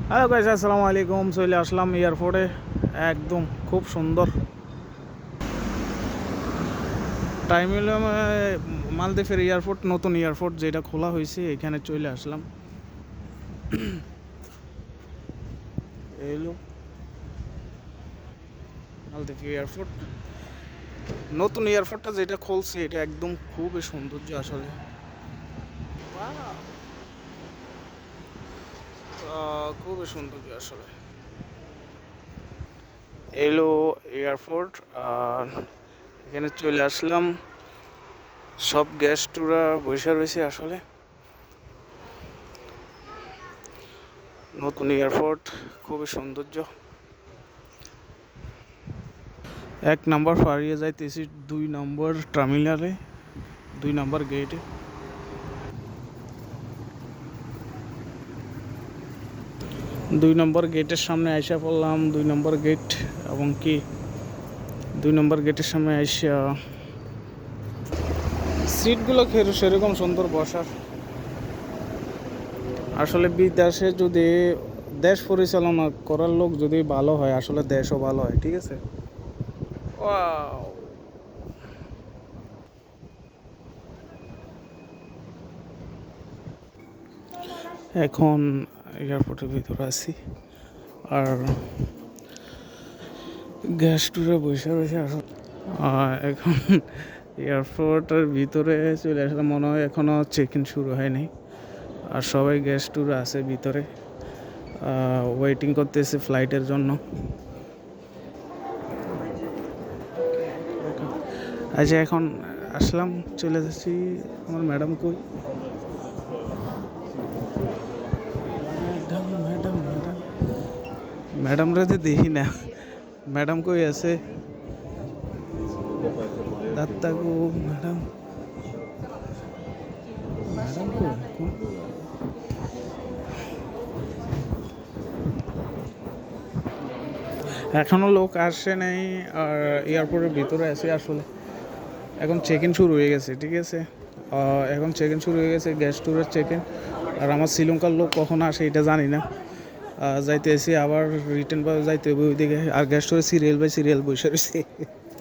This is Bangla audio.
হ্যালো গাইস, আসসালামু আলাইকুম। চলে আসলাম এয়ারপোর্টে। একদম খুব সুন্দর টাইম হলো। মালদ্বীপের এয়ারপোর্ট, নতুন এয়ারপোর্ট যেটা খোলা হয়েছে, এখানে চলে আসলাম। এলো মালদ্বীপ এয়ারপোর্ট, নতুন এয়ারপোর্টটা যেটা খুলছে এটা একদম খুবই সৌন্দর্য আসলে। খুবই সৌন্দর্য আসলে। এলো এয়ারপোর্ট, আর এখানে চলে আসলাম। সব গেস্টরা বসে রয়েছে আসলে। নতুন এয়ারপোর্ট, খুবই সৌন্দর্য। 1 নম্বর পাড়িয়ে যাইতেছি 2 নম্বর টার্মিনালে, 2 নম্বর গেটে। 2 নম্বর গেটের সামনে আইসা পড়লাম। 2 নম্বর গেট এবং কি 2 নম্বর গেটের সামনে আইসা সিটগুলো সেরকম সুন্দর বসার। আসলে বিদেশে যদি দেশ পরিচালনা করার লোক যদি ভালো হয়, আসলে দেশও ভালো হয়। ঠিক আছে। ওয়াও, এখন এয়ারপোর্টের ভিতরে আছি, আর গ্যাস টুরে বসে রয়েছে আসলে। এখন এয়ারপোর্টের ভিতরে চলে আসলে, মনে হয় এখনও চেক ইন শুরু হয়নি, আর সবাই গ্যাস ট্যুর আছে ভিতরে, ওয়েটিং করতেছে ফ্লাইটের জন্য। আচ্ছা, এখন আসলাম, চলে যাচ্ছি। আমার ম্যাডাম কই? ম্যাডাম ম্যাডাম ম্যাডাম ম্যাডামরা তো দেখি না। ম্যাডাম কই আছে? দাত্তাগু ম্যাডাম, ম্যাডাম কই? এখনও লোক আসে নাই, আর এয়ারপোর্টের ভিতরে আছে আসলে। এখন চেক ইন শুরু হয়ে গেছে। ঠিক আছে, এখন চেক ইন শুরু হয়ে গেছে, গ্যাস ট্যুরের চেক ইন। আর আমার শ্রীলঙ্কার লোক কখন আসে এটা জানি না। যাইতে এসে আবার রিটার্ন যাইতে হবে ওইদিকে, আর গ্যাস ট্যুরে সিরিয়াল বাই সিরিয়াল বসে রয়েছে।